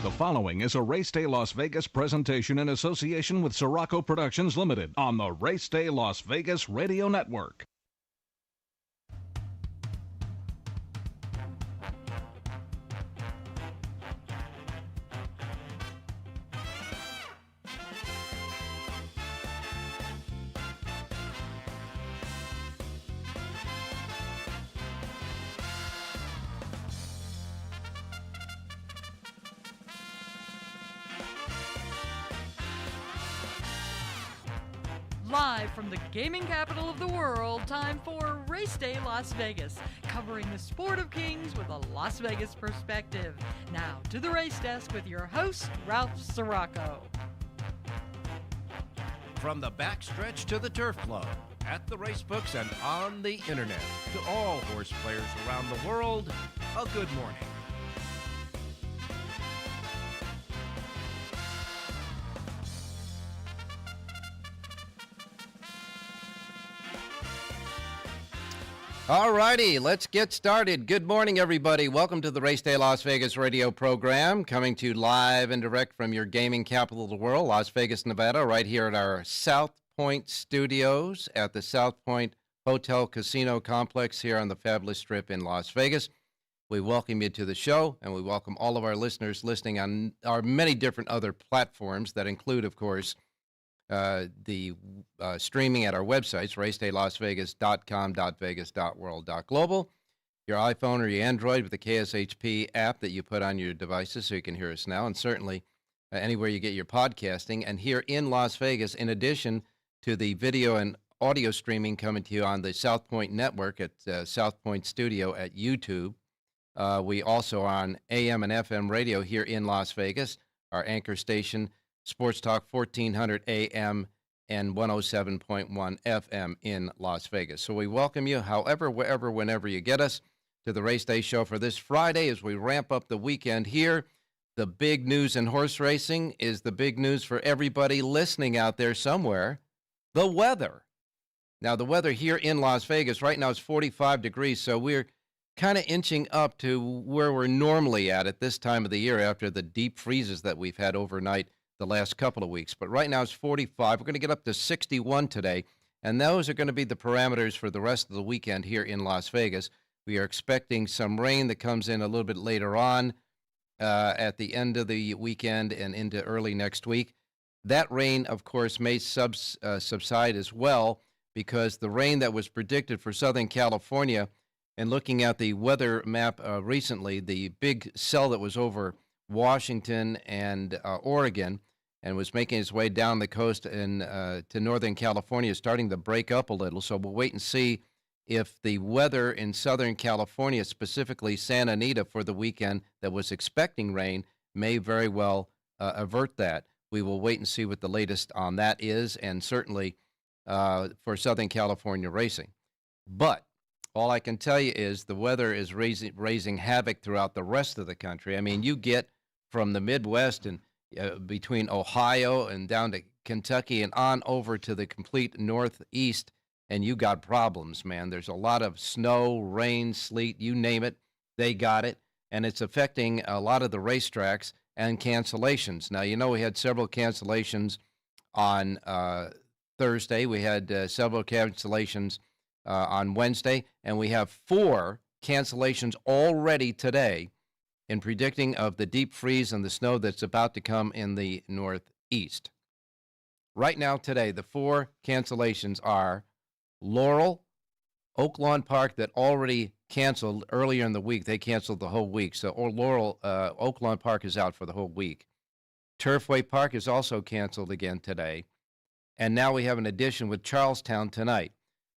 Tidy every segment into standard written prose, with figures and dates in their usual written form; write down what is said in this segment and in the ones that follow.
The following is a Race Day Las Vegas presentation in association with Siraco Productions Limited on the Race Day Las Vegas Radio Network. Live from the gaming capital of the world, time for Race Day Las Vegas, covering the sport of kings with a Las Vegas perspective. Now to the race desk with your host, Ralph Siraco. From the backstretch to the turf club, at the race books and on the internet, to all horse players around the world, a good morning. All righty, let's get started. Good morning, everybody. Welcome to the Race Day Las Vegas radio program, coming to you live and direct from your gaming capital of the world, Las Vegas, Nevada, right here at our South Point studios at the South Point Hotel Casino Complex here on the Fabulous Strip in Las Vegas. We welcome you to the show, and we welcome all of our listeners listening on our many different other platforms that include, of course, the streaming at our websites, racedaylasvegas.com, .vegas, .world, .global, your iPhone or your Android with the KSHP app that you put on your devices so you can hear us now, and certainly anywhere you get your podcasting. And here in Las Vegas, in addition to the video and audio streaming coming to you on the South Point Network at South Point Studio at YouTube, we also are on AM and FM radio here in Las Vegas, our anchor station, Sports Talk 1400 AM and 107.1 FM in Las Vegas. So we welcome you, however, wherever, whenever you get us, to the Race Day Show for this Friday as we ramp up the weekend here. The big news in horse racing is the big news for everybody listening out there somewhere, the weather. Now, the weather here in Las Vegas right now is 45 degrees, so we're kind of inching up to where we're normally at this time of the year after the deep freezes that we've had overnight the last couple of weeks. But right now it's 45. We're going to get up to 61 today, and those are going to be the parameters for the rest of the weekend here in Las Vegas. We are expecting some rain that comes in a little bit later on at the end of the weekend and into early next week. That rain, of course, may subside as well, because the rain that was predicted for Southern California, and looking at the weather map recently, the big cell that was over Washington and Oregon and was making its way down the coast and to Northern California is starting to break up a little. So we'll wait and see if the weather in Southern California, specifically Santa Anita for the weekend that was expecting rain, may very well avert that. We will wait and see what the latest on that is, and certainly for Southern California racing. But all I can tell you is the weather is raising havoc throughout the rest of the country. I mean, you get from the Midwest and between Ohio and down to Kentucky and on over to the complete Northeast, and you got problems, man. There's a lot of snow, rain, sleet, you name it, they got it, and it's affecting a lot of the racetracks and cancellations. Now, you know, we had several cancellations on Thursday. We had several cancellations on Wednesday, and we have 4 cancellations already today in predicting of the deep freeze and the snow that's about to come in the Northeast. Right now today, the 4 cancellations are Laurel, Oaklawn Park that already canceled earlier in the week. They canceled the whole week. So Laurel, Oaklawn Park is out for the whole week. Turfway Park is also canceled again today. And now we have an addition with Charlestown tonight.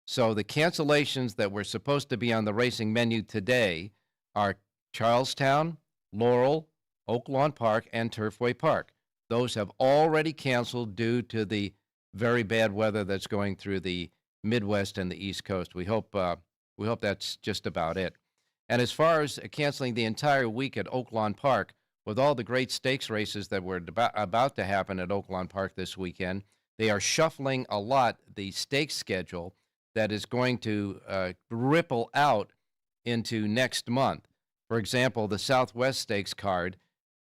So the cancellations that were supposed to be on the racing menu today are Charlestown, Laurel, Oaklawn Park, and Turfway Park. Those have already canceled due to the very bad weather that's going through the Midwest and the East Coast. We hope that's just about it. And as far as canceling the entire week at Oaklawn Park, with all the great stakes races that were about to happen at Oaklawn Park this weekend, they are shuffling a lot the stakes schedule that is going to ripple out into next month. For example, the Southwest Stakes card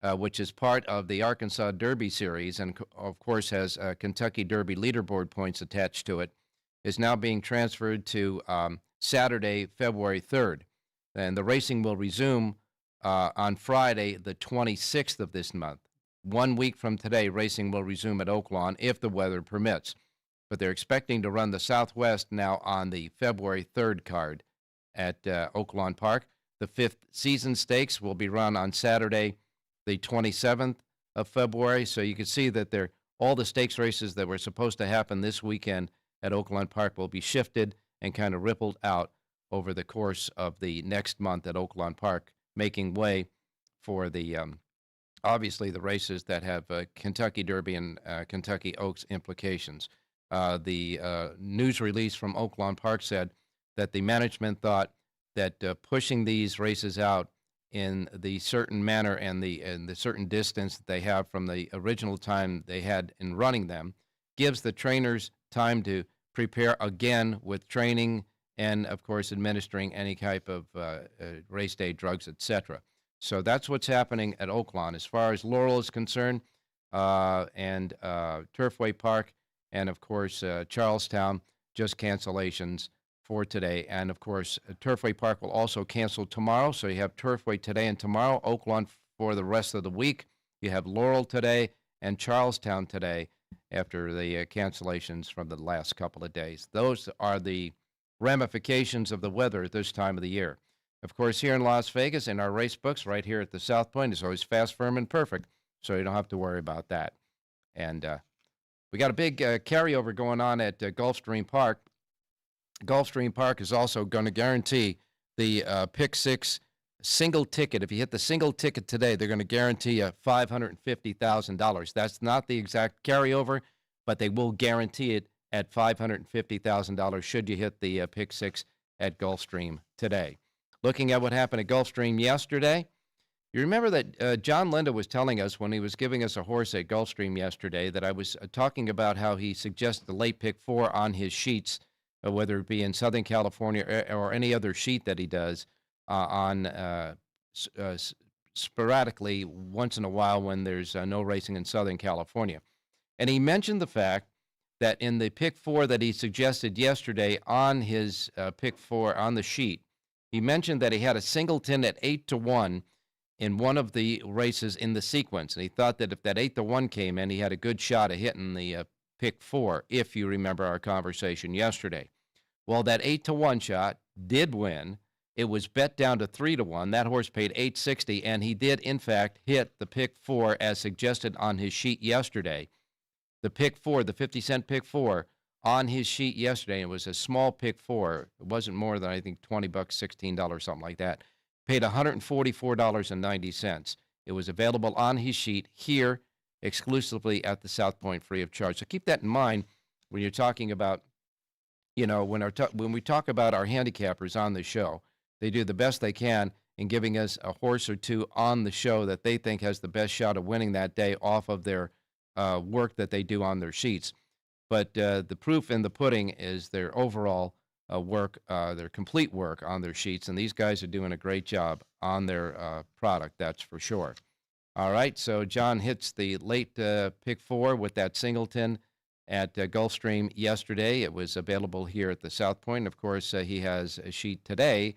which is part of the Arkansas Derby Series, and of course has Kentucky Derby leaderboard points attached to it, is now being transferred to Saturday, February 3rd. And the racing will resume on Friday, the 26th of this month. 1 week from today, racing will resume at Oaklawn if the weather permits. But they're expecting to run the Southwest now on the February 3rd card at Oaklawn Park. The 5th season stakes will be run on Saturday, the 27th of February. So you can see that all the stakes races that were supposed to happen this weekend at Oaklawn Park will be shifted and kind of rippled out over the course of the next month at Oaklawn Park, making way for the obviously the races that have Kentucky Derby and Kentucky Oaks implications. The news release from Oaklawn Park said that the management thought that pushing these races out in the certain manner and the certain distance that they have from the original time they had in running them gives the trainers time to prepare again with training and, of course, administering any type of race day drugs, etc. So that's what's happening at Oaklawn. As far as Laurel is concerned, and Turfway Park, and, of course, Charlestown, just cancellations for today. And, of course, Turfway Park will also cancel tomorrow. So you have Turfway today and tomorrow, Oaklawn for the rest of the week. You have Laurel today and Charlestown today after the cancellations from the last couple of days. Those are the ramifications of the weather at this time of the year. Of course, here in Las Vegas, in our race books, right here at the South Point, is always fast, firm, and perfect, so you don't have to worry about that. And we got a big carryover going on at Gulfstream Park. Gulfstream Park is also going to guarantee the Pick 6 single ticket. If you hit the single ticket today, they're going to guarantee you $550,000. That's not the exact carryover, but they will guarantee it at $550,000 should you hit the Pick 6 at Gulfstream today. Looking at what happened at Gulfstream yesterday, you remember that John Linda was telling us when he was giving us a horse at Gulfstream yesterday that I was talking about how he suggested the late pick 4 on his sheets, whether it be in Southern California or any other sheet that he does sporadically once in a while when there's no racing in Southern California. And he mentioned the fact that in the pick 4 that he suggested yesterday on his pick 4 on the sheet, he mentioned that he had a singleton at 8-1 in one of the races in the sequence. And he thought that if that 8-1 came in, he had a good shot of hitting the pick 4, if you remember our conversation yesterday. Well, that 8-1 shot did win. It was bet down to 3-1. That horse paid $860, and he did, in fact, hit the pick 4 as suggested on his sheet yesterday. The pick 4, the 50-cent pick 4, on his sheet yesterday. It was a small pick 4. It wasn't more than, I think, $20, $16, something like that. Paid $144.90. It was available on his sheet here exclusively at the South Point free of charge. So keep that in mind when you're talking about, when we talk about our handicappers on the show. They do the best they can in giving us a horse or two on the show that they think has the best shot of winning that day off of their work that they do on their sheets. But the proof in the pudding is their overall work, their complete work on their sheets. And these guys are doing a great job on their product, that's for sure. All right, so John hits the late pick 4 with that singleton at Gulfstream yesterday. It was available here at the South Point. Of course, he has a sheet today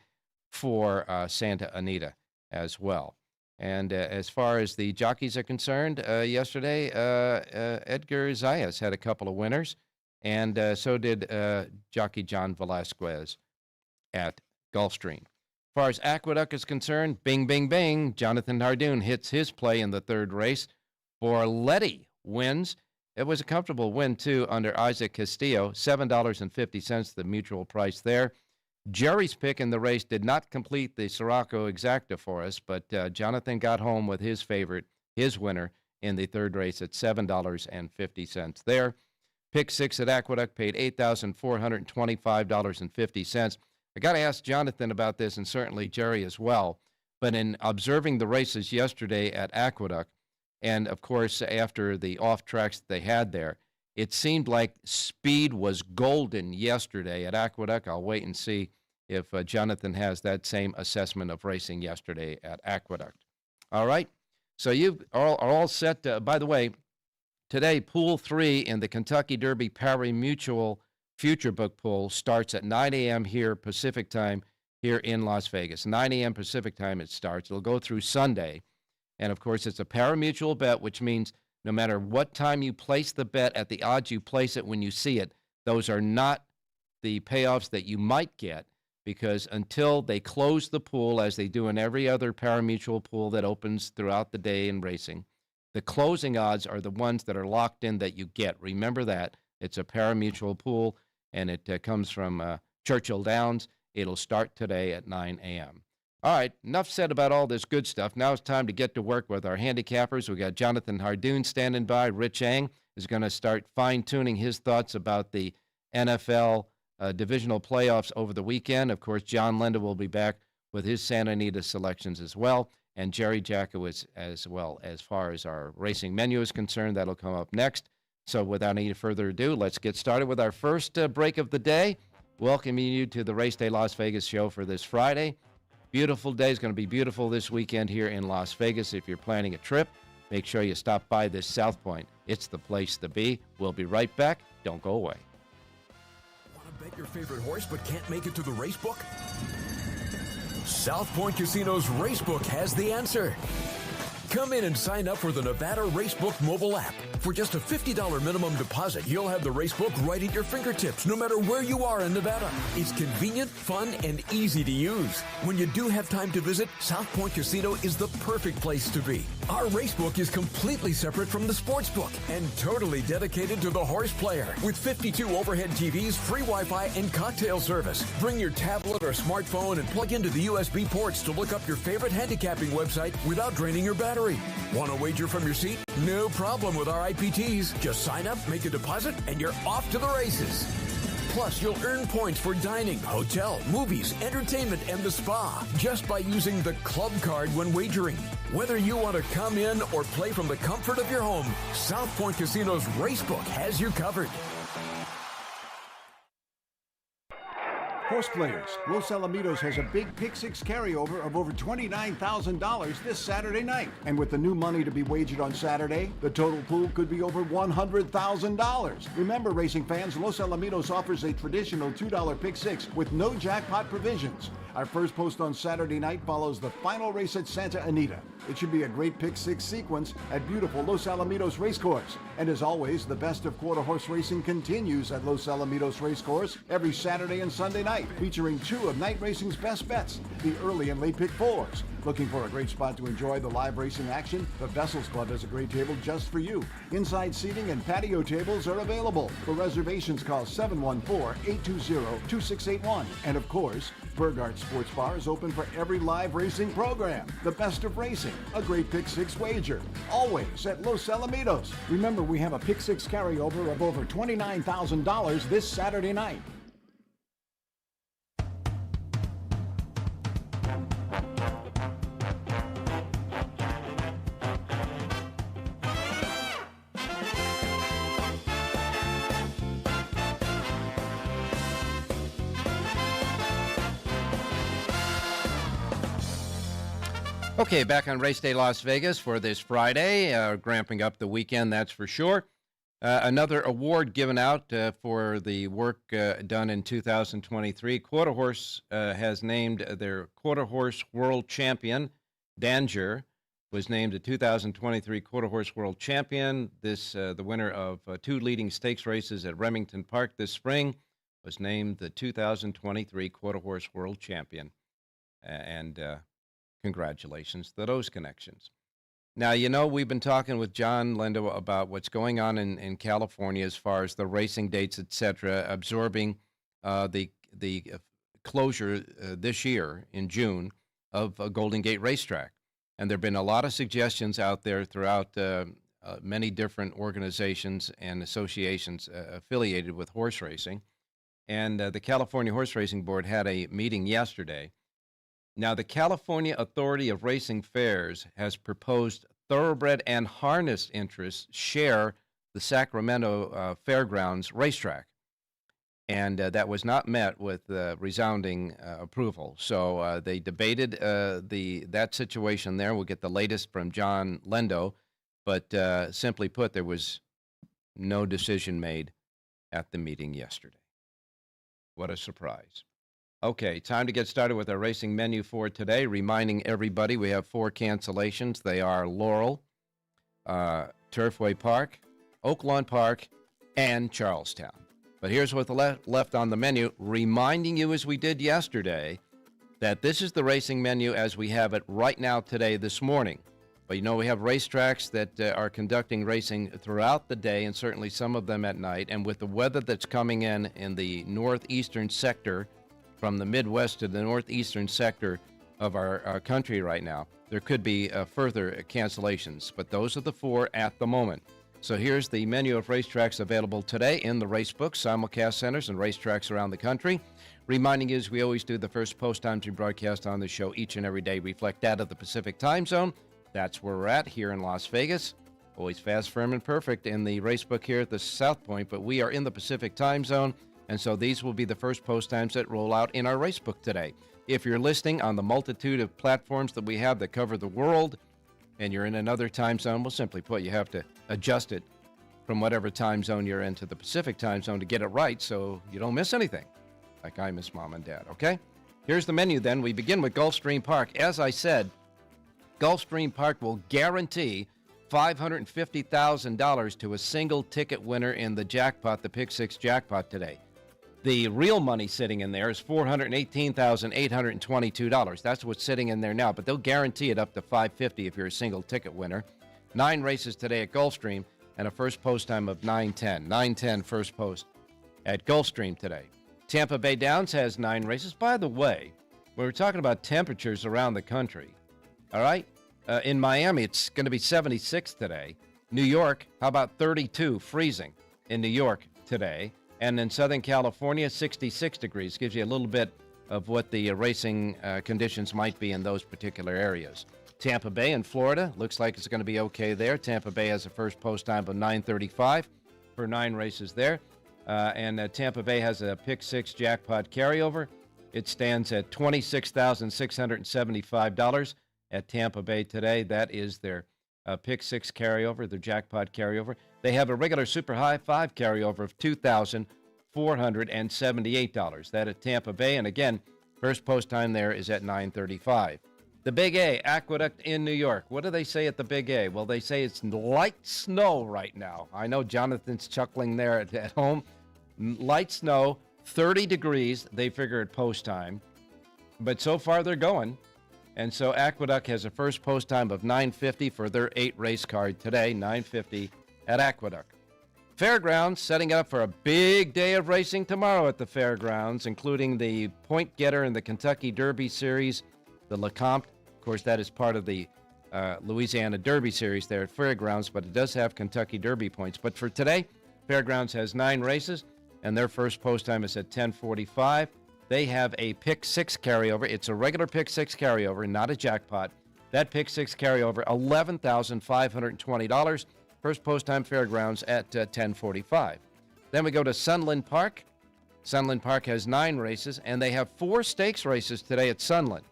for Santa Anita as well. And as far as the jockeys are concerned, yesterday, Edgar Zayas had a couple of winners, and so did jockey John Velasquez at Gulfstream. As far as Aqueduct is concerned, bing, bing, bing, Jonathan Hardoon hits his play in the third race. Borletti wins. It was a comfortable win, too, under Isaac Castillo, $7.50, the mutual price there. Jerry's pick in the race did not complete the Siraco exacta for us, but Jonathan got home with his favorite, his winner, in the third race at $7.50 there. Pick 6 at Aqueduct paid $8,425.50. I got to ask Jonathan about this, and certainly Jerry as well, but in observing the races yesterday at Aqueduct, and, of course, after the off-tracks that they had there, it seemed like speed was golden yesterday at Aqueduct. I'll wait and see if Jonathan has that same assessment of racing yesterday at Aqueduct. All right, So you are all set. By the way, today, Pool 3 in the Kentucky Derby Pari-Mutual Future Book Pool starts at 9 a.m. here Pacific time here in Las Vegas. 9 a.m. Pacific time it starts. It'll go through Sunday. And, of course, it's a pari-mutuel bet, which means no matter what time you place the bet at the odds you place it when you see it, those are not the payoffs that you might get, because until they close the pool, as they do in every other pari-mutuel pool that opens throughout the day in racing, the closing odds are the ones that are locked in that you get. Remember that. It's a pari-mutuel pool, and it comes from Churchill Downs. It'll start today at 9 a.m. All right, enough said about all this good stuff. Now it's time to get to work with our handicappers. We got Jonathan Hardoon standing by. Rich Eng is going to start fine-tuning his thoughts about the NFL divisional playoffs over the weekend. Of course, John Lenda will be back with his Santa Anita selections as well, and Jerry Jackowitz as well. As far as our racing menu is concerned, that'll come up next. So without any further ado, let's get started with our first break of the day. Welcoming you to the Race Day Las Vegas show for this Friday. Beautiful day. It's going to be beautiful this weekend here in Las Vegas. If you're planning a trip, make sure you stop by this South Point. It's the place to be. We'll be right back. Don't go away. Want to bet your favorite horse but can't make it to the race book? South Point Casino's Racebook has the answer. Come in and sign up for the Nevada Racebook mobile app. For just a $50 minimum deposit, you'll have the Racebook right at your fingertips, no matter where you are in Nevada. It's convenient, fun, and easy to use. When you do have time to visit, South Point Casino is the perfect place to be. Our Racebook is completely separate from the Sportsbook and totally dedicated to the horse player. With 52 overhead TVs, free Wi-Fi, and cocktail service. Bring your tablet or smartphone and plug into the USB ports to look up your favorite handicapping website without draining your battery. Want to wager from your seat? No problem with our IPTs. Just sign up, make a deposit, and you're off to the races. Plus, you'll earn points for dining, hotel, movies, entertainment, and the spa just by using the club card when wagering. Whether you want to come in or play from the comfort of your home, South Point Casino's Racebook has you covered. Horse players, Los Alamitos has a big Pick Six carryover of over $29,000 this Saturday night. And with the new money to be wagered on Saturday, the total pool could be over $100,000. Remember, racing fans, Los Alamitos offers a traditional $2 Pick Six with no jackpot provisions. Our first post on Saturday night follows the final race at Santa Anita. It should be a great Pick Six sequence at beautiful Los Alamitos Racecourse. And as always, the best of quarter horse racing continues at Los Alamitos Racecourse every Saturday and Sunday night, featuring two of night racing's best bets, the early and late pick fours. Looking for a great spot to enjoy the live racing action? The Vessels Club has a great table just for you. Inside seating and patio tables are available. For reservations, call 714-820-2681. And of course, Burgard Sports Bar is open for every live racing program. The best of racing, a great Pick Six wager, always at Los Alamitos. Remember, we have a Pick Six carryover of over $29,000 this Saturday night. Okay, back on Race Day Las Vegas for this Friday, ramping up the weekend, that's for sure. Another award given out for the work done in 2023. Quarter Horse has named their Quarter Horse World Champion. Danger was named the 2023 Quarter Horse World Champion. The winner of two leading stakes races at Remington Park this spring was named the 2023 Quarter Horse World Champion. And congratulations to those connections. Now, you know, we've been talking with John Lenda about what's going on in California as far as the racing dates, et cetera, absorbing the closure this year in June of Golden Gate Racetrack. And there have been a lot of suggestions out there throughout many different organizations and associations affiliated with horse racing. And the California Horse Racing Board had a meeting yesterday. Now, the California Authority of Racing Fairs has proposed thoroughbred and harness interests share the Sacramento Fairgrounds racetrack. and that was not met with resounding approval. So they debated that situation there. We'll get the latest from John Lendo, but simply put, there was no decision made at the meeting yesterday. What a surprise. Okay, time to get started with our racing menu for today. Reminding everybody we have 4 cancellations. They are Laurel, Turfway Park, Oaklawn Park, and Charlestown. But here's what's left on the menu, reminding you, as we did yesterday, that this is the racing menu as we have it right now today, this morning. But we have racetracks that are conducting racing throughout the day, and certainly some of them at night. And with the weather that's coming in the northeastern sector, from the Midwest to the northeastern sector of our country right now, there could be further cancellations. But those are the 4 at the moment. So here's the menu of racetracks available today in the racebooks, simulcast centers, and racetracks around the country. Reminding you, as we always do, the first post times we broadcast on the show each and every day reflect that of the Pacific time zone. That's where we're at here in Las Vegas. Always fast, firm, and perfect in the racebook here at the South Point, but we are in the Pacific time zone, and so these will be the first post times that roll out in our racebook today. If you're listening on the multitude of platforms that we have that cover the world, and you're in another time zone, well, simply put, you have to adjust it from whatever time zone you're in to the Pacific time zone to get it right so you don't miss anything, like I miss Mom and Dad, okay? Here's the menu then. We begin with Gulfstream Park. As I said, Gulfstream Park will guarantee $550,000 to a single ticket winner in the jackpot, the Pick 6 jackpot today. The real money sitting in there is $418,822. That's what's sitting in there now, but they'll guarantee it up to $550 if you're a single ticket winner. 9 races today at Gulfstream and a first post time of 9:10. 9:10 first post at Gulfstream today. Tampa Bay Downs has 9 races. By the way, we were talking about temperatures around the country. All right? In Miami, it's going to be 76 today. New York, how about 32, freezing in New York today. And in Southern California, 66 degrees. Gives you a little bit of what the racing conditions might be in those particular areas. Tampa Bay in Florida, looks like it's going to be okay there. Tampa Bay has a first post time of 9:35 for 9 races there. And Tampa Bay has a Pick 6 jackpot carryover. It stands at $26,675 at Tampa Bay today. That is their Pick 6 carryover, their jackpot carryover. They have a regular Super High 5 carryover of $2,478. That at Tampa Bay. And again, first post time there is at 9:35. The Big A, Aqueduct in New York. What do they say at the Big A? Well, they say it's light snow right now. I know Jonathan's chuckling there at home. Light snow, 30 degrees, they figure at post time. But so far they're going. And so Aqueduct has a first post time of 9:50 for their 8 race card today, 9:50 at Aqueduct. Fairgrounds setting up for a big day of racing tomorrow at the Fairgrounds, including the Point Getter in the Kentucky Derby Series, the Lecomte. Of course, that is part of the Louisiana Derby Series there at Fairgrounds, but it does have Kentucky Derby points. But for today, Fairgrounds has 9 races, and their first post time is at 10:45. They have a Pick 6 carryover. It's a regular Pick 6 carryover, not a jackpot. That Pick 6 carryover, $11,520. First post time Fairgrounds at 10:45. Then we go to Sunland Park. Sunland Park has 9 races, and they have 4 stakes races today at Sunland.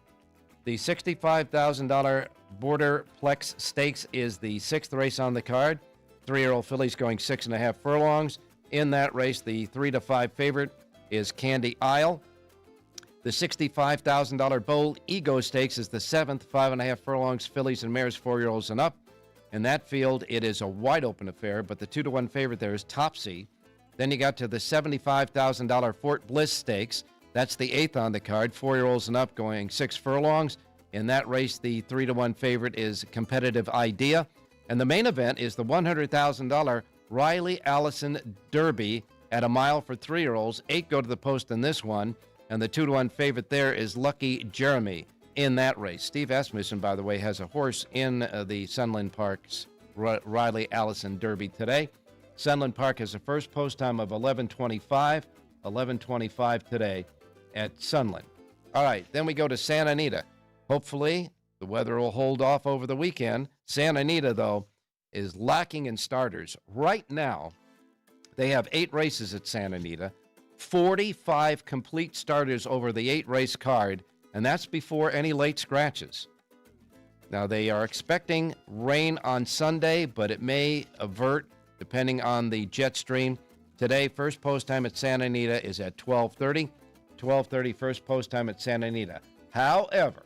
The $65,000 Border Plex Stakes is the 6th race on the card. 3-year-old fillies going 6.5 furlongs. In that race, the 3-5 favorite is Candy Isle. The $65,000 Bold Ego Stakes is the 7th, 5.5 furlongs, fillies and mares 4-year-olds and up. In that field, it is a wide-open affair, but the 2-1 favorite there is Topsy. Then you got to the $75,000 Fort Bliss Stakes. That's the 8th on the card, 4-year-olds and up going 6 furlongs. In that race, the 3-1 favorite is Competitive Idea. And the main event is the $100,000 Riley Allison Derby at a mile for 3-year-olds. 8 go to the post in this one. And the 2-1 favorite there is Lucky Jeremy in that race. Steve Asmussen, by the way, has a horse in the Sunland Park's Riley Allison Derby today. Sunland Park has a first post time of 11:25. 11:25 today at Sunland. All right, then we go to Santa Anita. Hopefully, the weather will hold off over the weekend. Santa Anita, though, is lacking in starters. Right now, they have 8 races at Santa Anita. 45 complete starters over the 8-race card, and that's before any late scratches. Now, they are expecting rain on Sunday, but it may avert depending on the jet stream. Today, first post time at Santa Anita is at 12:30. 12:30 first post time at Santa Anita. However,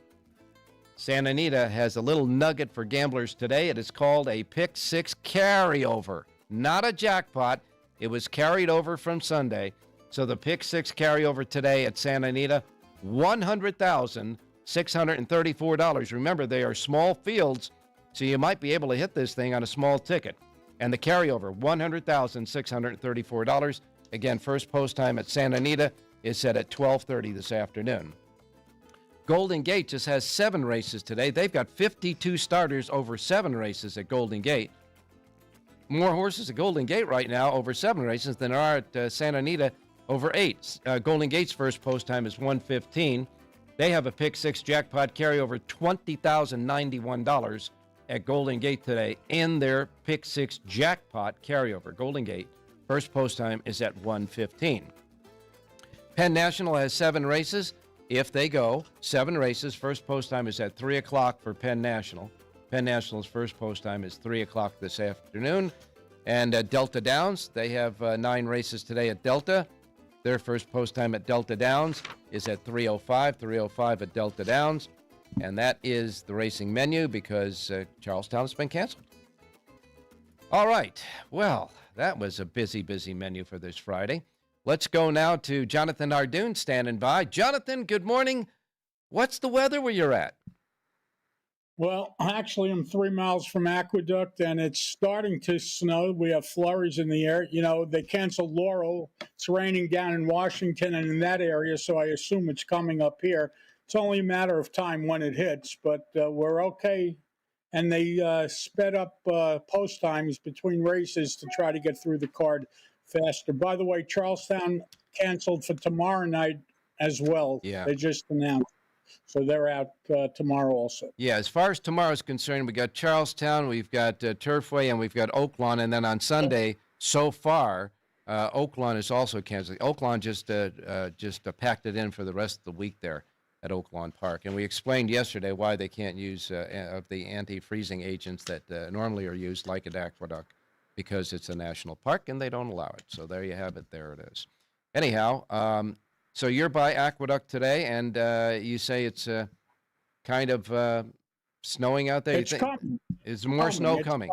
Santa Anita has a little nugget for gamblers today. It is called a Pick Six carryover, not a jackpot. It was carried over from Sunday. So the Pick Six carryover today at Santa Anita, $100,634. Remember, they are small fields, so you might be able to hit this thing on a small ticket. And the carryover, $100,634. Again, first post time at Santa Anita is set at 12:30 this afternoon. Golden Gate just has 7 races today. They've got 52 starters over 7 races at Golden Gate. More horses at Golden Gate right now over 7 races than there are at Santa Anita over 8. Golden Gate's first post time is 1:15. They have a Pick Six jackpot carryover, $20,091 at Golden Gate today in their Pick Six jackpot carryover. Golden Gate, first post time is at 1:15. Penn National has 7 races. If they go, 7 races. First post time is at 3 o'clock for Penn National. Penn National's first post time is 3 o'clock this afternoon. And Delta Downs, they have 9 races today at Delta. Their first post time at Delta Downs is at 3:05. 3:05 at Delta Downs. And that is the racing menu because Charlestown has been canceled. All right. Well, that was a busy, busy menu for this Friday. Let's go now to Jonathan Ardoon standing by. Jonathan, good morning. What's the weather where you're at? Well, actually, I'm 3 miles from Aqueduct, and it's starting to snow. We have flurries in the air. You know, they canceled Laurel. It's raining down in Washington and in that area, so I assume it's coming up here. It's only a matter of time when it hits, but we're okay. And they sped up post times between races to try to get through the card faster. By the way, Charlestown canceled for tomorrow night as well. Yeah. They just announced. So they're out tomorrow also. Yeah, as far as tomorrow is concerned, we got Charlestown, we've got Turfway, and we've got Oaklawn. And then on Sunday, so far, Oaklawn is also canceled. Oaklawn just packed it in for the rest of the week there at Oaklawn Park. And we explained yesterday why they can't use of the anti-freezing agents that normally are used, like at Aqueduct, because it's a national park and they don't allow it. So there you have it. There it is. Anyhow, so you're by Aqueduct today, and you say it's kind of snowing out there. It's coming. Is more snow coming?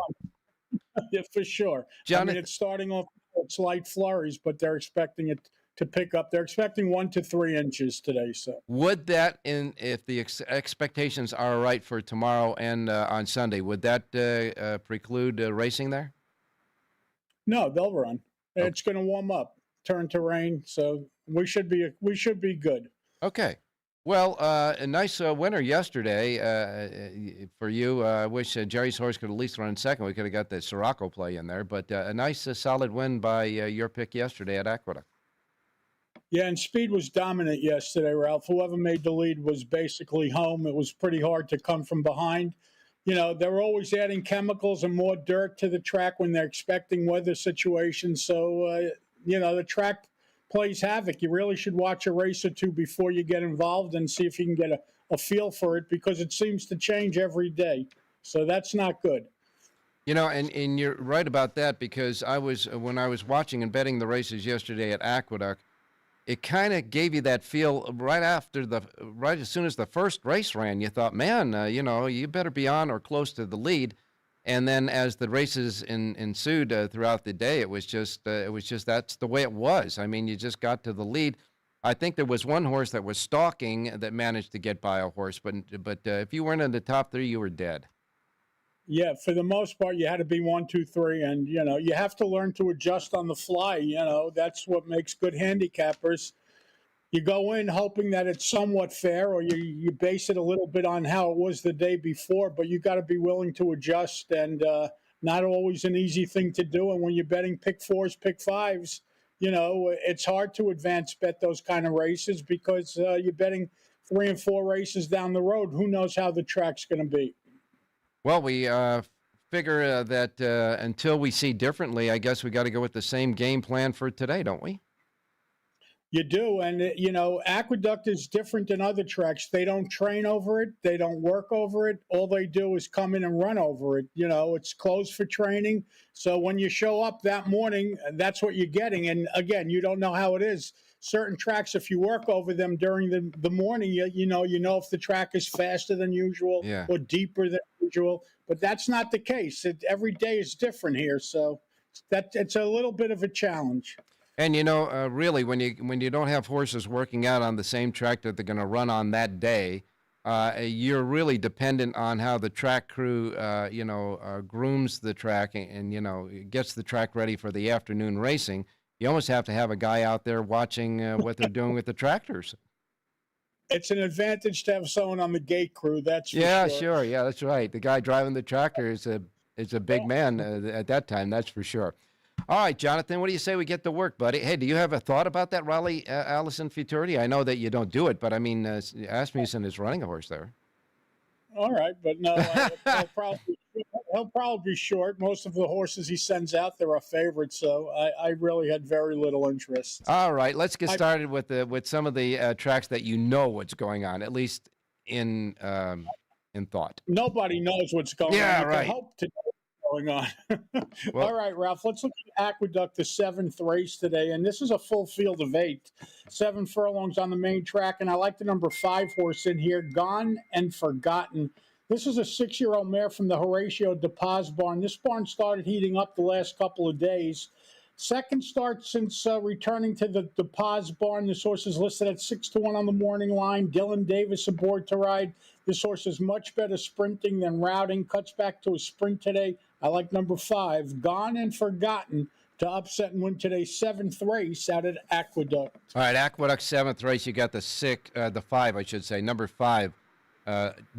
Yeah, for sure. Jonathan, I mean, it's starting off with slight flurries, but they're expecting it to pick up. They're expecting 1 to 3 inches today. So would that, if the expectations are right for tomorrow and on Sunday, would that preclude racing there? No, they'll run. Okay. It's going to warm up, turn to rain, so we should be good. Okay. Well, a nice winner yesterday for you. I wish Jerry's horse could at least run second. We could have got the Siraco play in there, but a nice solid win by your pick yesterday at Aqueduct. Yeah, and speed was dominant yesterday, Ralph. Whoever made the lead was basically home. It was pretty hard to come from behind. You know, they're always adding chemicals and more dirt to the track when they're expecting weather situations. So, you know, the track plays havoc. You really should watch a race or two before you get involved and see if you can get a feel for it, because it seems to change every day. So that's not good. You know, and you're right about that, because when I was watching and betting the races yesterday at Aqueduct, it kind of gave you that feel right as soon as the first race ran. You thought, man, you know, you better be on or close to the lead. And then as the races ensued throughout the day, it was just that's the way it was. I mean, you just got to the lead. I think there was one horse that was stalking that managed to get by a horse, but if you weren't in the top 3, you were dead. Yeah, for the most part, you had to be 1, 2, 3, and you know you have to learn to adjust on the fly. You know, that's what makes good handicappers. You go in hoping that it's somewhat fair, or you base it a little bit on how it was the day before, but you got to be willing to adjust, and not always an easy thing to do. And when you're betting pick 4s, pick 5s, you know, it's hard to advance bet those kind of races because you're betting 3 and 4 races down the road. Who knows how the track's going to be? Well, we figure that until we see differently, I guess we got to go with the same game plan for today, don't we? You do, and Aqueduct is different than other tracks. They don't train over it. They don't work over it. All they do is come in and run over it. It's closed for training. So when you show up that morning, that's what you're getting. And again, you don't know how it is. Certain tracks, if you work over them during the morning, you know if the track is faster than usual or deeper than usual. But that's not the case. Every day is different here, so it's a little bit of a challenge. And really, when you don't have horses working out on the same track that they're going to run on that day, you're really dependent on how the track crew, grooms the track and gets the track ready for the afternoon racing. You almost have to have a guy out there watching what they're doing with the tractors. It's an advantage to have someone on the gate crew. That's for sure. Yeah, that's right. The guy driving the tractor is a big man at that time. That's for sure. All right, Jonathan, what do you say we get to work, buddy? Hey, do you have a thought about that Raleigh Allison Futurity? I know that you don't do it, but I mean, Asmussen is running a horse there. All right, but no, he'll probably be short. Most of the horses he sends out there are favorites, so I really had very little interest. All right, let's get started with some of the tracks that you know what's going on, at least in thought. Nobody knows what's going on. Yeah, You right. can hope to know what's going on. Well, all right, Ralph, let's look at Aqueduct, the 7th race today, and this is a full field of 8. 7 furlongs on the main track, and I like the number 5 horse in here, Gone and Forgotten. This is a 6-year-old mare from the Horatio DePaz barn. This barn started heating up the last couple of days. Second start since returning to the DePaz barn. This horse is listed at 6-1 on the morning line. Dylan Davis aboard to ride. This horse is much better sprinting than routing. Cuts back to a sprint today. I like number 5, Gone and Forgotten, to upset and win today's 7th race out at Aqueduct. All right, Aqueduct 7th race. You got the 5, I should say, number 5.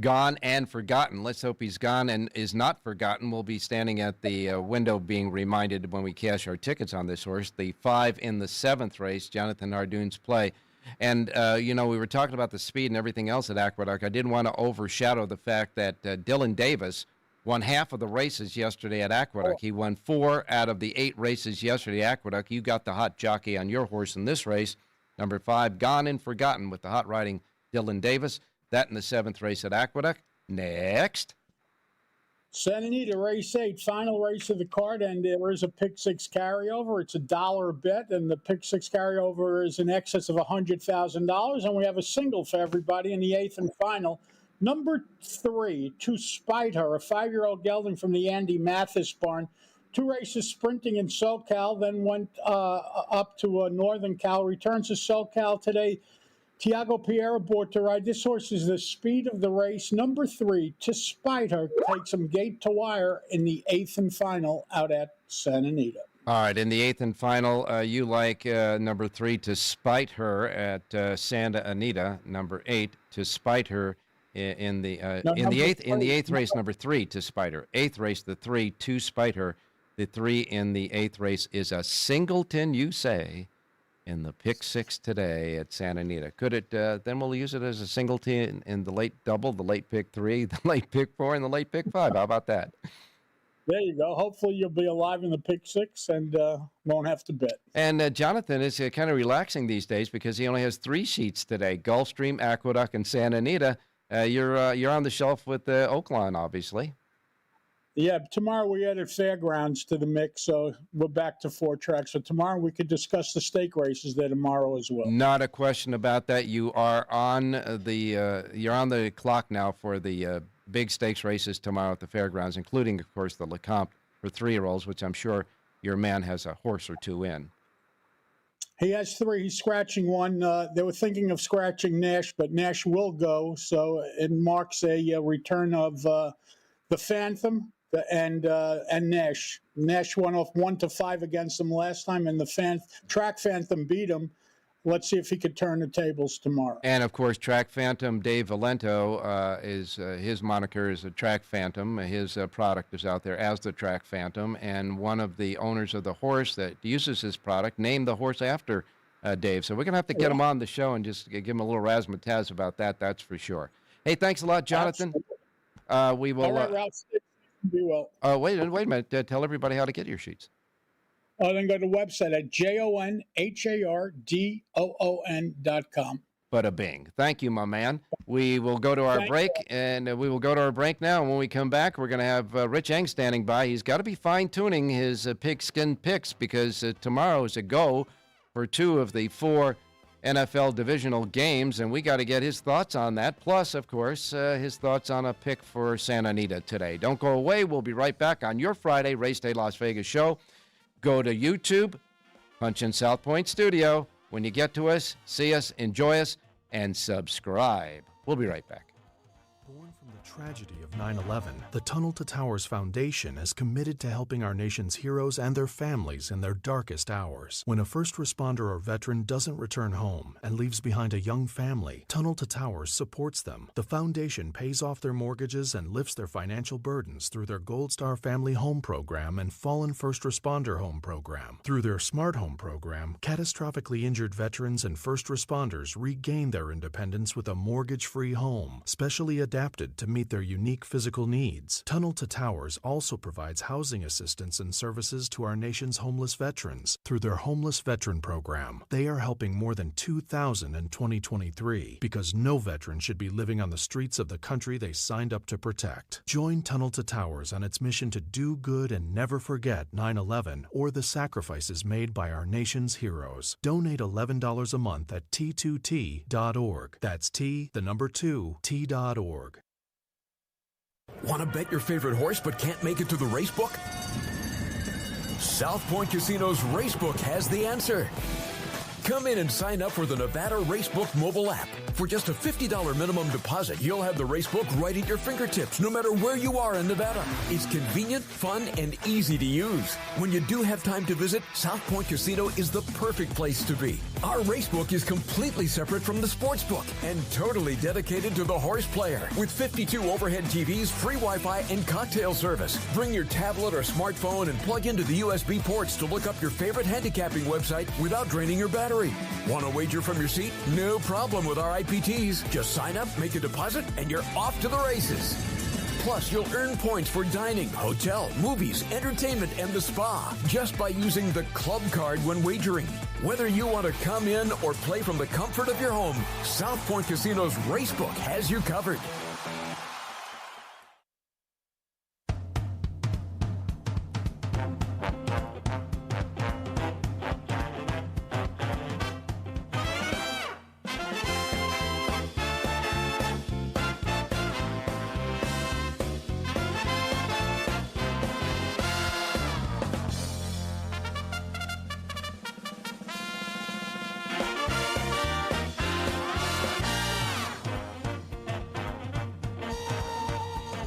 Gone and Forgotten. Let's hope he's gone and is not forgotten. We'll be standing at the window being reminded when we cash our tickets on this horse. The 5 in the 7th race, Jonathan Hardoon's play. And, we were talking about the speed and everything else at Aqueduct. I didn't want to overshadow the fact that Dylan Davis won half of the races yesterday at Aqueduct. He won 4 out of the 8 races yesterday at Aqueduct. You got the hot jockey on your horse in this race. Number 5, Gone and Forgotten, with the hot riding Dylan Davis. That in the 7th race at Aqueduct. Next. Santa Anita, race 8, final race of the card, and there is a pick 6 carryover. It's $1 a bet, and the pick 6 carryover is in excess of $100,000. And we have a single for everybody in the 8th and final. Number 3, To Spite Her, a 5-year-old gelding from the Andy Mathis barn. 2 races sprinting in SoCal, then went up to Northern Cal, returns to SoCal today. Tiago Pierre aboard to ride. This horse is the speed of the race. Number 3, To Spite Her, takes him gate to wire in the 8th and final out at Santa Anita. All right, in the 8th and final, you like number 3, To Spite Her at Santa Anita. Number 8, To Spite Her in the 8th race. Number 3, To Spite Her. 8th race, the 3, To Spite Her. The 3 in the 8th race is a singleton, you say, in the pick 6 today at Santa Anita. Could it, then we'll use it as a singleton in the late double, the late pick 3, the late pick 4, and the late pick 5. How about that? There you go. Hopefully you'll be alive in the pick 6 and won't have to bet. And Jonathan is kind of relaxing these days because he only has 3 sheets today: Gulfstream, Aqueduct, and Santa Anita. You're on the shelf with Oaklawn, obviously. Yeah, tomorrow we added Fairgrounds to the mix, so we're back to 4 tracks. So tomorrow we could discuss the stake races there tomorrow as well. Not a question about that. You are on the clock now for the big stakes races tomorrow at the Fairgrounds, including, of course, the Lecomte for 3-year-olds, which I'm sure your man has a horse or 2 in. He has 3. He's scratching one. They were thinking of scratching Nash, but Nash will go. So it marks a return of the Phantom and Nash. Nash went off 1-5 against him last time, and the Track Phantom beat him. Let's see if he could turn the tables tomorrow. And, of course, Track Phantom, Dave Valento, is his moniker is a Track Phantom. His product is out there as the Track Phantom. And one of the owners of the horse that uses his product named the horse after Dave. So we're going to have to get him on the show and just give him a little razzmatazz about that, that's for sure. Hey, thanks a lot, Jonathan. We will. All right, Ralph. Be well. Wait a minute. Tell everybody how to get your sheets. Then go to the website at jonhardoon.com. Bada bing. Thank you, my man. We will go to our break, and we will go to our break now. And when we come back, we're going to have Rich Eng standing by. He's got to be fine-tuning his pigskin picks because tomorrow is a go for 2 of the 4 NFL divisional games, and we got to get his thoughts on that. Plus, of course, his thoughts on a pick for Santa Anita today. Don't go away. We'll be right back on your Friday Race Day Las Vegas show. Go to YouTube, punch in South Point Studio. When you get to us, see us, enjoy us, and subscribe. We'll be right back. Born from the tragedy of 9/11, the Tunnel to Towers Foundation is committed to helping our nation's heroes and their families in their darkest hours. When a first responder or veteran doesn't return home and leaves behind a young family, Tunnel to Towers supports them. The foundation pays off their mortgages and lifts their financial burdens through their Gold Star Family Home Program and Fallen First Responder Home Program. Through their Smart Home Program, catastrophically injured veterans and first responders regain their independence with a mortgage-free home, specially adapted to meet their unique physical needs. Tunnel to Towers also provides housing assistance and services to our nation's homeless veterans through their Homeless Veteran Program. They are helping more than 2,000 in 2023 because no veteran should be living on the streets of the country they signed up to protect. Join Tunnel to Towers on its mission to do good and never forget 9/11 or the sacrifices made by our nation's heroes. Donate $11 a month at T2T.org. That's T2T.org. Want to bet your favorite horse but can't make it to the racebook? South Point Casino's Racebook has the answer. Come in and sign up for the Nevada Racebook mobile app. For just a $50 minimum deposit, you'll have the Racebook right at your fingertips, no matter where you are in Nevada. It's convenient, fun, and easy to use. When you do have time to visit, South Point Casino is the perfect place to be. Our Racebook is completely separate from the sportsbook and totally dedicated to the horse player. With 52 overhead TVs, free Wi-Fi, and cocktail service. Bring your tablet or smartphone and plug into the USB ports to look up your favorite handicapping website without draining your battery. Want to wager from your seat? No problem with our IPTs. Just sign up, make a deposit, and you're off to the races. Plus, you'll earn points for dining, hotel, movies, entertainment, and the spa just by using the club card when wagering. Whether you want to come in or play from the comfort of your home, South Point Casino's Racebook has you covered.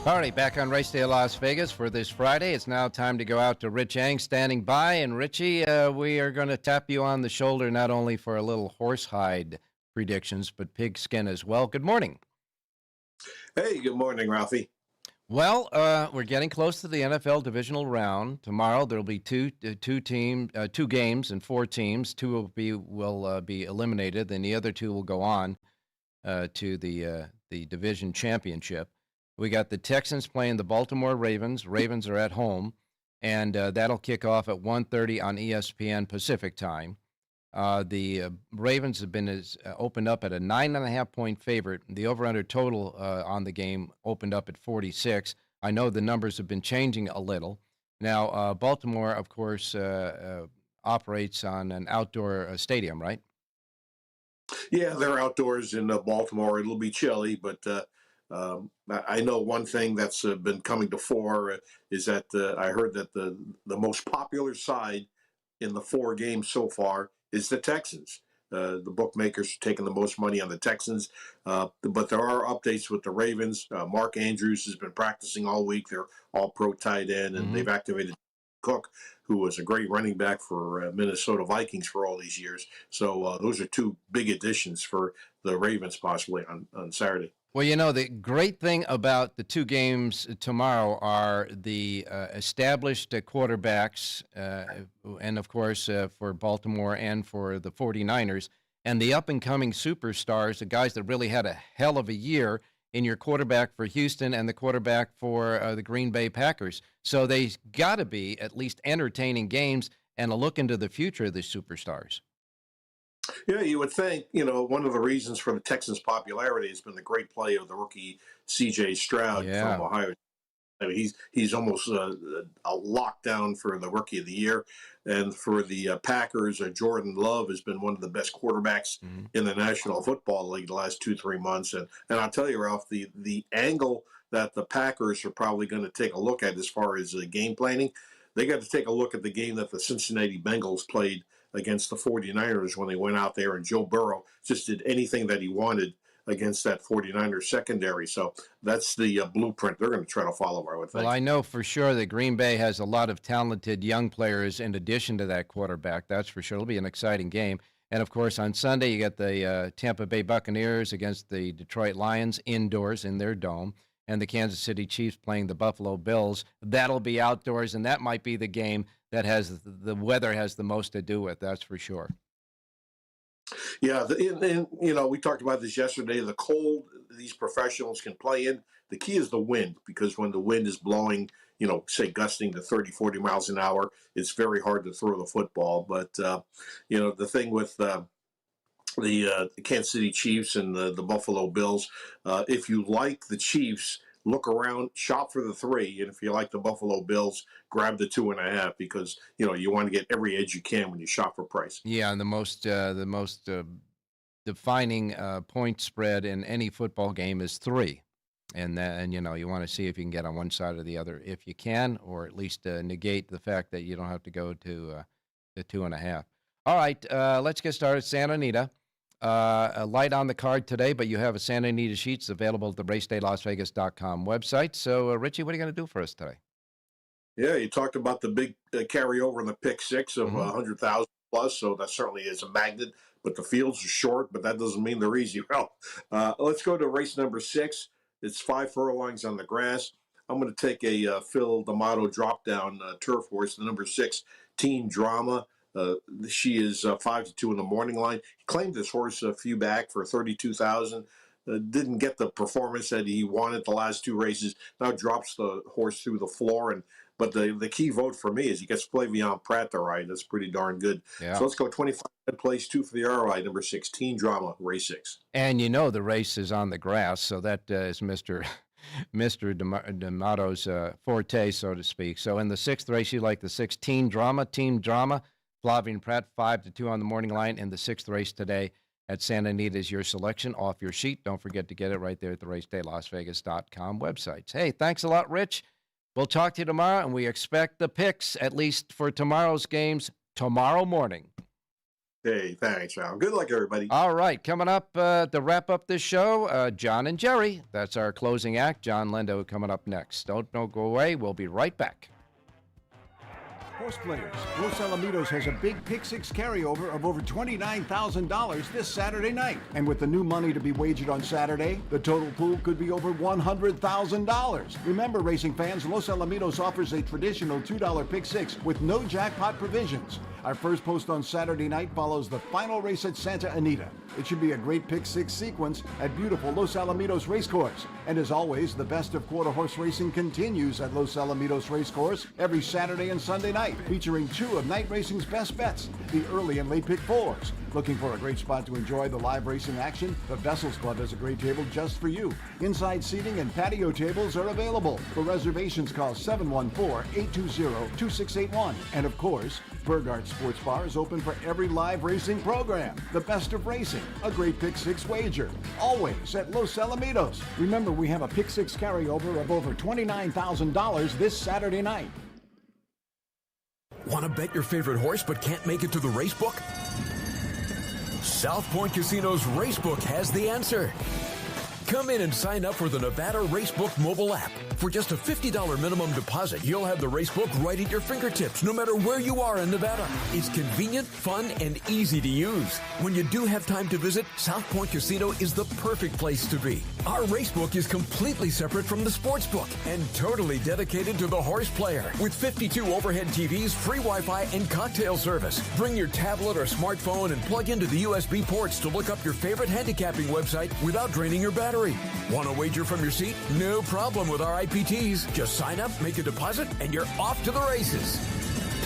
All right, back on Race Day Las Vegas for this Friday. It's now time to go out to Rich Eng standing by. And Richie, we are going to tap you on the shoulder not only for a little horsehide predictions, but pigskin as well. Good morning. Hey, good morning, Ralphie. Well, we're getting close to the NFL divisional round. Tomorrow there'll be two games and 4 teams. 2 will be eliminated, then the other 2 will go on to the division championship. We got the Texans playing the Baltimore Ravens. Ravens are at home, and that'll kick off at 1:30 on ESPN Pacific time. The Ravens have been opened up at a 9.5-point favorite. The over/under total on the game opened up at 46. I know the numbers have been changing a little. Now, Baltimore, of course, operates on an outdoor stadium, right? Yeah, they're outdoors in Baltimore. It'll be chilly, but I know one thing that's been coming to fore is that I heard that the most popular side in the 4 games so far is the Texans. The bookmakers are taking the most money on the Texans, but there are updates with the Ravens. Mark Andrews has been practicing all week. They're all-pro tight end, and they've activated Cook, who was a great running back for Minnesota Vikings for all these years. So those are 2 big additions for the Ravens possibly on Saturday. Well, you know, the great thing about the 2 games tomorrow are the established quarterbacks, and, of course, for Baltimore and for the 49ers, and the up-and-coming superstars, the guys that really had a hell of a year in your quarterback for Houston and the quarterback for the Green Bay Packers. So they got to be at least entertaining games, and a look into the future of the superstars. Yeah, you would think, one of the reasons for the Texans' popularity has been the great play of the rookie C.J. Stroud from Ohio. I mean, he's almost a lockdown for the Rookie of the Year. And for the Packers, Jordan Love has been one of the best quarterbacks in the National Football League the last 2-3 months. And I'll tell you, Ralph, the angle that the Packers are probably going to take a look at as far as game planning, they got to take a look at the game that the Cincinnati Bengals played against the 49ers when they went out there, and Joe Burrow just did anything that he wanted against that 49ers secondary. So that's the blueprint they're going to try to follow, I would think. Well, I know for sure that Green Bay has a lot of talented young players in addition to that quarterback. That's for sure. It'll be an exciting game. And, of course, on Sunday you got the Tampa Bay Buccaneers against the Detroit Lions indoors in their dome, and the Kansas City Chiefs playing the Buffalo Bills. That'll be outdoors, and that might be the game that has the weather has the most to do with. That's for sure. Yeah, and we talked about this yesterday. The cold these professionals can play in, the key is the wind, because when the wind is blowing, say gusting to 30, 40 miles an hour, it's very hard to throw the football. But, the thing with the Kansas City Chiefs and the Buffalo Bills, if you like the Chiefs, look around, shop for the 3, and if you like the Buffalo Bills, grab the 2.5, because you want to get every edge you can when you shop for price. Yeah, and the most defining point spread in any football game is 3, and you want to see if you can get on one side or the other if you can, or at least negate the fact that you don't have to go to the 2.5. All right, let's get started. Santa Anita. A light on the card today, but you have a Santa Anita sheets available at the racedaylasvegas.com website. So, Richie, what are you going to do for us today? Yeah, you talked about the big carryover in the pick 6 of 100,000 plus, so that certainly is a magnet. But the fields are short, but that doesn't mean they're easy. Well, let's go to race number 6. It's 5 furlongs on the grass. I'm going to take a Phil D'Amato drop-down turf horse, the number 6, Teen Drama. She is 5-2 in the morning line. He claimed this horse a few back for $32,000. Didn't get the performance that he wanted the last 2 races. Now drops the horse through the floor. But the key vote for me is he gets Flavian Pratt to ride. That's pretty darn good. Yeah. So let's go 25 place 2 for the ROI, number 6, Teen Drama, race 6. And the race is on the grass, so that is Mr. D'Amato's forte, so to speak. So in the 6th race, you like the 6, Team Drama. Flavian Pratt, 5-2 on the morning line in the 6th race today at Santa Anita is your selection off your sheet. Don't forget to get it right there at the racedaylasvegas.com websites. Hey, thanks a lot, Rich. We'll talk to you tomorrow, and we expect the picks, at least for tomorrow's games, tomorrow morning. Hey, thanks, Al. Good luck, everybody. All right, coming up to wrap up this show, John and Jerry. That's our closing act. John Lindo coming up next. Don't go away. We'll be right back. Horse players, Los Alamitos has a big pick 6 carryover of over $29,000 this Saturday night. And with the new money to be wagered on Saturday, the total pool could be over $100,000. Remember, racing fans, Los Alamitos offers a traditional $2 pick 6 with no jackpot provisions. Our first post on Saturday night follows the final race at Santa Anita. It should be a great pick 6 sequence at beautiful Los Alamitos Racecourse. And as always, the best of quarter horse racing continues at Los Alamitos Racecourse every Saturday and Sunday night, featuring 2 of night racing's best bets, the early and late pick 4s. Looking for a great spot to enjoy the live racing action? The Vessels Club has a great table just for you. Inside seating and patio tables are available. For reservations, call 714-820-2681. And of course, Burgart Sports Bar is open for every live racing program. The best of racing, a great pick 6 wager, always at Los Alamitos. Remember, we have a pick 6 carryover of over $29,000 this Saturday night. Want to bet your favorite horse but can't make it to the racebook? South Point Casino's Racebook has the answer. Come in and sign up for the Nevada Racebook mobile app. For just a $50 minimum deposit, you'll have the Racebook right at your fingertips, no matter where you are in Nevada. It's convenient, fun, and easy to use. When you do have time to visit, South Point Casino is the perfect place to be. Our Racebook is completely separate from the Sportsbook and totally dedicated to the horse player. With 52 overhead TVs, free Wi-Fi, and cocktail service. Bring your tablet or smartphone and plug into the USB ports to look up your favorite handicapping website without draining your battery. Want to wager from your seat? No problem with our IPTs. Just sign up, make a deposit, and you're off to the races.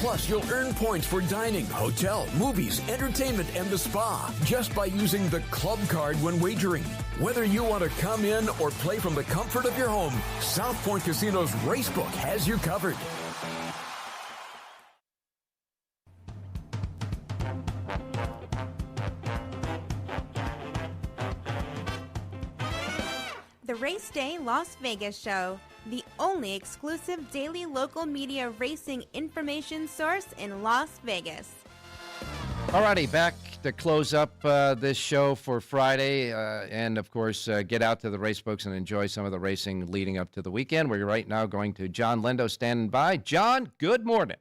Plus, you'll earn points for dining, hotel, movies, entertainment, and the spa just by using the club card when wagering. Whether you want to come in or play from the comfort of your home, South Point Casino's Racebook has you covered. The Race Day Las Vegas Show, the only exclusive daily local media racing information source in Las Vegas. Alrighty, back to close up this show for Friday, and of course, get out to the race books and enjoy some of the racing leading up to the weekend. We're right now going to John Lindo standing by. John, good morning.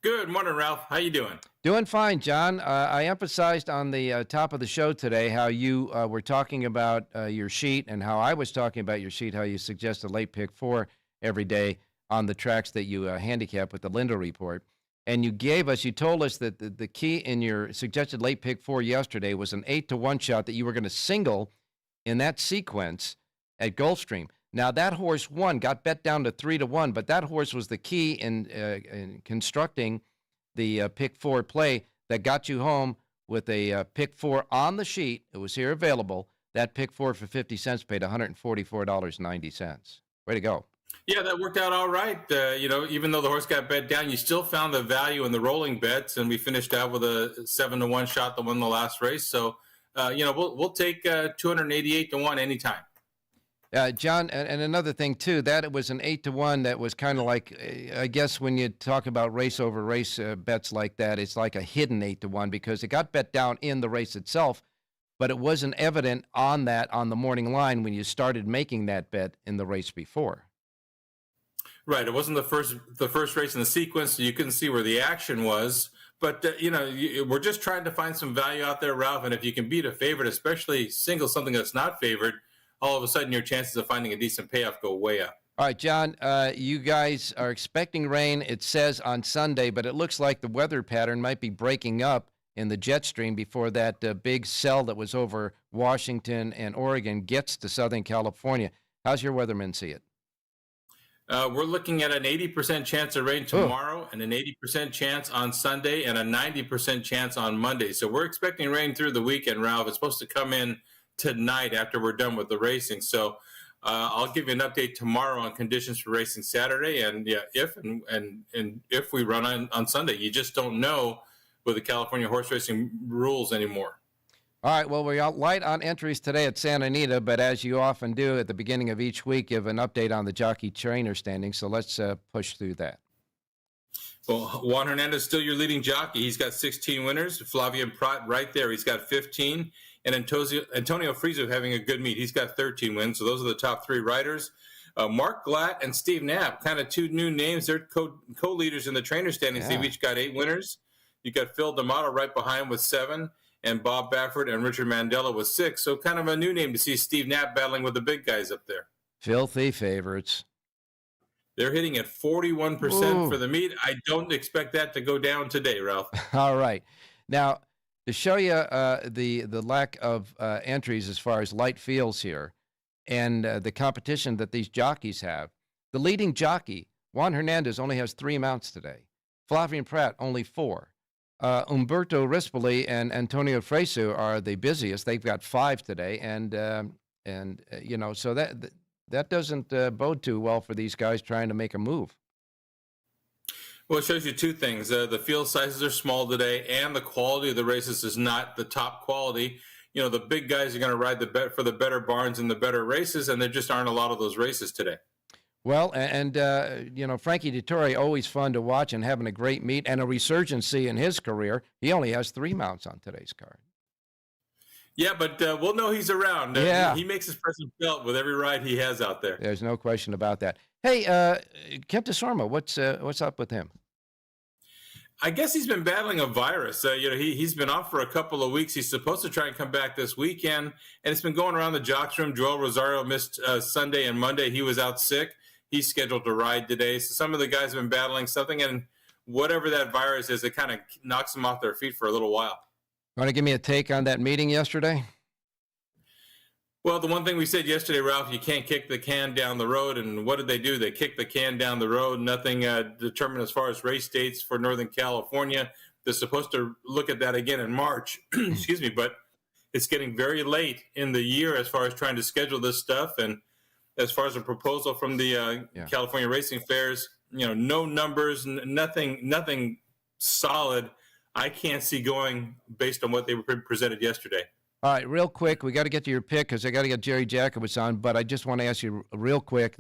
Good morning, Ralph. How you doing? Doing fine, John. I emphasized on the top of the show today how you were talking about your sheet and how I was talking about your sheet, how you suggest a late pick 4 every day on the tracks that you handicap with the Lindo report. And you told us that the key in your suggested late pick 4 yesterday was an 8-1 shot that you were going to single in that sequence at Gulfstream. Now, that horse got bet down to 3-1, but that horse was the key in constructing the pick 4 play that got you home with a pick 4 on the sheet. It was here available. That pick 4 for 50 cents paid $144.90. Way to go. Yeah, that worked out all right. Even though the horse got bet down, you still found the value in the rolling bets, and we finished out with a 7-1 shot that won the last race. So, we'll take 288-1 anytime. John, and another thing, too, that it was an 8-1 that was kind of like, I guess when you talk about race over race bets like that, it's like a hidden 8-1 because it got bet down in the race itself, but it wasn't evident on the morning line when you started making that bet in the race before. Right. It wasn't the first race in the sequence, so you couldn't see where the action was. But, we're just trying to find some value out there, Ralph, and if you can beat a favorite, especially single something that's not favored, all of a sudden your chances of finding a decent payoff go way up. All right, John, you guys are expecting rain, it says, on Sunday, but it looks like the weather pattern might be breaking up in the jet stream before that big cell that was over Washington and Oregon gets to Southern California. How's your weatherman see it? We're looking at an 80% chance of rain tomorrow and an 80% chance on Sunday and a 90% chance on Monday. So we're expecting rain through the weekend, Ralph. It's supposed to come in tonight after we're done with the racing. So I'll give you an update tomorrow on conditions for racing Saturday and if we run on Sunday. You just don't know with the California horse racing rules anymore. All right, well, we're light on entries today at Santa Anita, but as you often do at the beginning of each week, give an update on the jockey trainer standing. So let's push through that. Well, Juan Hernandez still your leading jockey. He's got 16 winners. Flavien Prat right there. He's got 15. And Antonio Friso having a good meet. He's got 13 wins. So those are the top 3 riders. Mark Glatt and Steve Knapp, kind of 2 new names. They're co-leaders in the trainer standings. Yeah. They've each got 8 winners. You got Phil D'Amato right behind with 7, and Bob Baffert and Richard Mandela with 6. So kind of a new name to see Steve Knapp battling with the big guys up there. Filthy favorites. They're hitting at 41% for the meet. I don't expect that to go down today, Ralph. All right. Now, to show you the lack of entries as far as light fields here and the competition that these jockeys have, the leading jockey, Juan Hernandez, only has 3 mounts today. Flavien Prat, only 4. Umberto Rispoli and Antonio Friso are the busiest. They've got 5 today. So that doesn't bode too well for these guys trying to make a move. Well, it shows you 2 things. The field sizes are small today, and the quality of the races is not the top quality. The big guys are going to ride for the better barns and the better races, and there just aren't a lot of those races today. Well, and Frankie Dettori, always fun to watch and having a great meet and a resurgency in his career. He only has 3 mounts on today's card. Yeah, but we'll know he's around. Yeah. He makes his presence felt with every ride he has out there. There's no question about that. Hey, Kemp DeSorma, what's up with him? I guess he's been battling a virus. He's been off for a couple of weeks. He's supposed to try and come back this weekend, and it's been going around the jocks room. Joel Rosario missed Sunday and Monday. He was out sick. He's scheduled to ride today. So some of the guys have been battling something, and whatever that virus is, it kind of knocks them off their feet for a little while. Want to give me a take on that meeting yesterday? Well, the one thing we said yesterday, Ralph, you can't kick the can down the road. And what did they do? They kicked the can down the road. Nothing determined as far as race dates for Northern California. They're supposed to look at that again in March. Excuse me, but it's getting very late in the year as far as trying to schedule this stuff. And as far as a proposal from the California Racing Fairs, no numbers, nothing solid. I can't see going based on what they were presented yesterday. All right, real quick, we got to get to your pick because I got to get Jerry Jacobs on, but I just want to ask you real quick,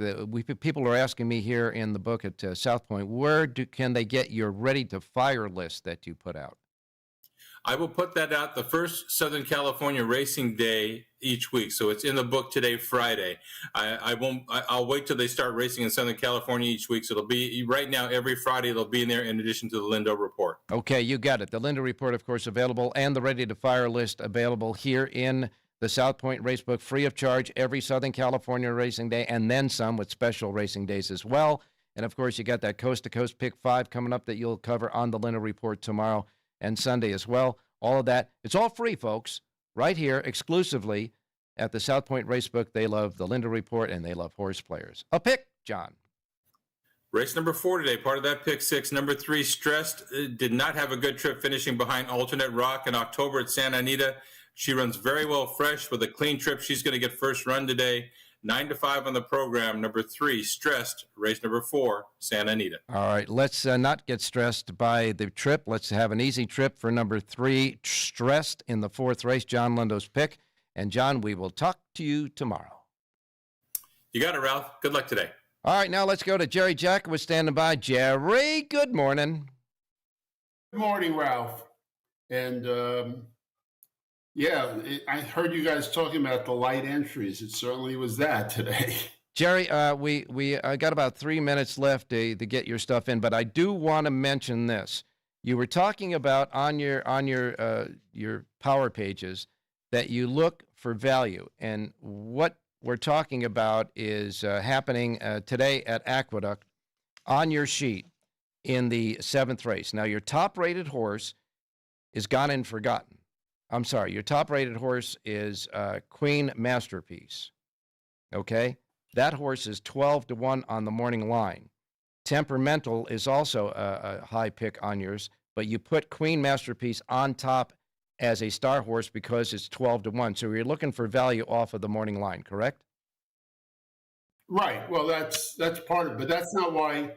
people are asking me here in the book at South Point, where can they get your ready-to-fire list that you put out? I will put that out the first Southern California Racing Day each week. So it's in the book today, Friday. I'll wait till they start racing in Southern California each week. So it'll be right now, every Friday, it'll be in there in addition to the Lindo Report. Okay, you got it. The Lindo Report, of course, available, and the Ready to Fire list available here in the South Point Racebook, free of charge every Southern California Racing Day, and then some with special racing days as well. And, of course, you got that Coast to Coast Pick 5 coming up that you'll cover on the Lindo Report tomorrow and Sunday as well. All of that. It's all free, folks, right here exclusively at the South Point Racebook. They love the Lindo Report, and they love horse players. A pick, John. Race number 4 today, part of that pick 6. Number 3, Stressed, did not have a good trip finishing behind Alternate Rock in October at Santa Anita. She runs very well fresh with a clean trip. She's going to get first run today. 9-5 on the program. Number 3, Stressed, race number 4, Santa Anita. All right, let's not get stressed by the trip. Let's have an easy trip for number 3, Stressed, in the 4th race, John Lindo's pick. And, John, we will talk to you tomorrow. You got it, Ralph. Good luck today. All right, now let's go to Jerry Jacobs standing by. Jerry, good morning. Good morning, Ralph. And, I heard you guys talking about the light entries. It certainly was that today. Jerry, we got about 3 minutes left to get your stuff in, but I do want to mention this. You were talking about on your power pages that you look for value, and what we're talking about is happening today at Aqueduct on your sheet in the 7th race. Now, your top-rated horse is Gone and Forgotten. I'm sorry, your top-rated horse is Queen Masterpiece, okay? That horse is 12-1 on the morning line. Temperamental is also a high pick on yours, but you put Queen Masterpiece on top as a star horse because it's 12-1. So you're looking for value off of the morning line, correct? Right. Well, that's part of it, but that's not why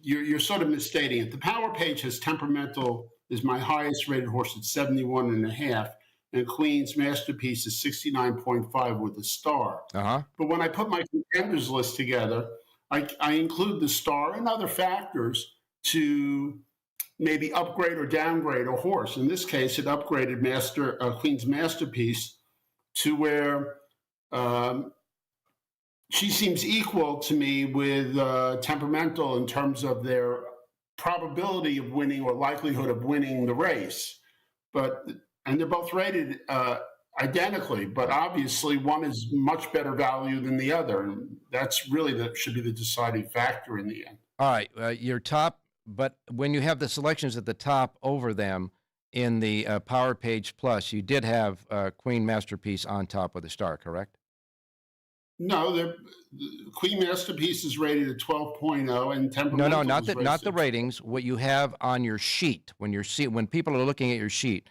you're sort of misstating it. The power page has Temperamental is my highest rated horse at 71.5, and Queen's Masterpiece is 69.5 with a star. Uh-huh. But when I put my contenders list together, I include the star and other factors to maybe upgrade or downgrade a horse. In this case, it upgraded Queen's Masterpiece to where she seems equal to me with Temperamental in terms of their probability of winning or likelihood of winning the race. And they're both rated identically, but obviously one is much better value than the other. And that's really should be the deciding factor in the end. All right, your top, but when you have the selections at the top over them in the Power Page Plus, you did have Queen Masterpiece on top with a star, correct? No, the Queen Masterpiece is rated at 12.0, and Temperamental. No, not the ratings. What you have on your sheet when people are looking at your sheet,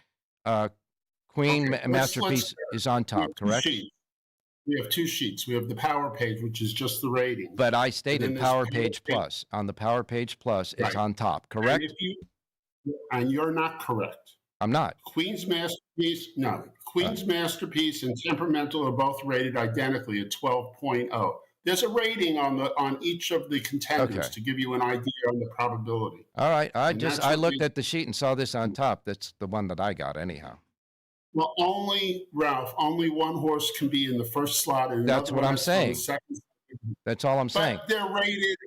Queen Masterpiece is on top, correct? We have 2 sheets. We have the Power Page, which is just the rating. But I stated Power Page Plus. On the Power Page Plus, it's on top, correct? And you're not correct. I'm not. Queen's Masterpiece Masterpiece and Temperamental are both rated identically at 12.0. There's a rating on each of the contenders to give you an idea on the probability. All right. I looked at the sheet and saw this on top. That's the one that I got anyhow. Well, only one horse can be in the first slot. And that's what I'm saying. That's all I'm saying. But they're rated.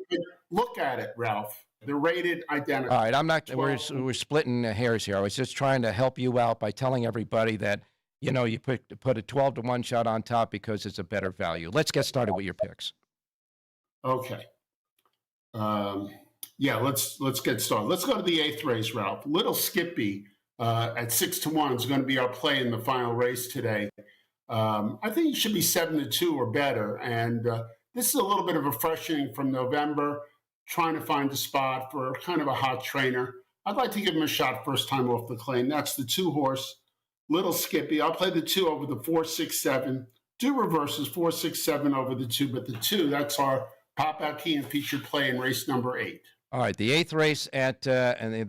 Look at it, Ralph. They're rated identical. All right. I'm not. We're splitting hairs here. I was just trying to help you out by telling everybody that you put a 12-1 shot on top because it's a better value. Let's get started with your picks. Okay. Let's get started. Let's go to the 8th race, Ralph. Little Skippy at 6-1 is going to be our play in the final race today. I think it should be 7-2 or better. And this is a little bit of a freshening from November, trying to find a spot for kind of a hot trainer. I'd like to give him a shot first time off the claim. That's the 2-horse, Little Skippy. I'll play the 2 over the 4, 6, 7. Do reverses 4, 6, 7 over the 2, but the 2, that's our pop-out key and featured play in race number 8. All right, the 8th race and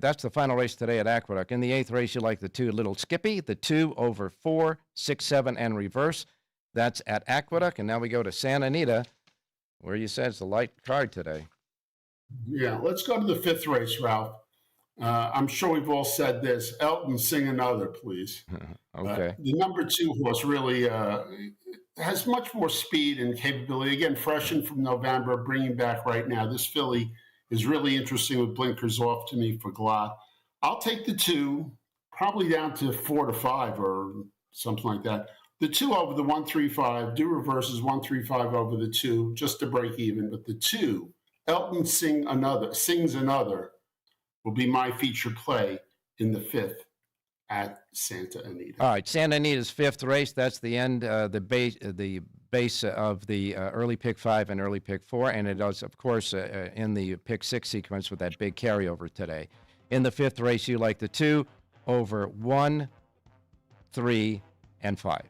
that's the final race today at Aqueduct. In the 8th race, you like the 2, Little Skippy, the 2 over 4, 6, 7, and reverse. That's at Aqueduct. And now we go to Santa Anita, where you said it's a light card today. Yeah, let's go to the 5th race, Ralph. I'm sure we've all said this. Elton, sing another, please. Okay. The number 2 horse really has much more speed and capability. Again, freshened from November, bringing back right now. This filly is really interesting with blinkers off to me for Glot. I'll take the 2, probably down to 4 to 5 or something like that. The 2 over the 1, 3, 5. Do reverses 1, 3, 5 over the 2, just to break even. But the 2, Elton sings another, will be my feature play in the 5th at Santa Anita. All right, Santa Anita's 5th race. That's the end, the base of the early pick 5 and early pick 4, and it is, of course, in the pick 6 sequence with that big carryover today. In the 5th race, you like the 2 over 1, 3, and 5.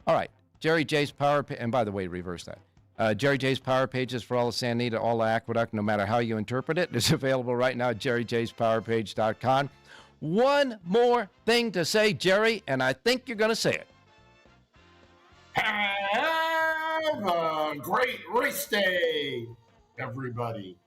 All right, Jerry J's Power, and by the way, reverse that. Jerry J's Power Pages for all of Santa Anita, all of Aqueduct, no matter how you interpret it, is available right now at jerryjspowerpage.com. One more thing to say, Jerry, and I think you're going to say it. Have a great race day, everybody.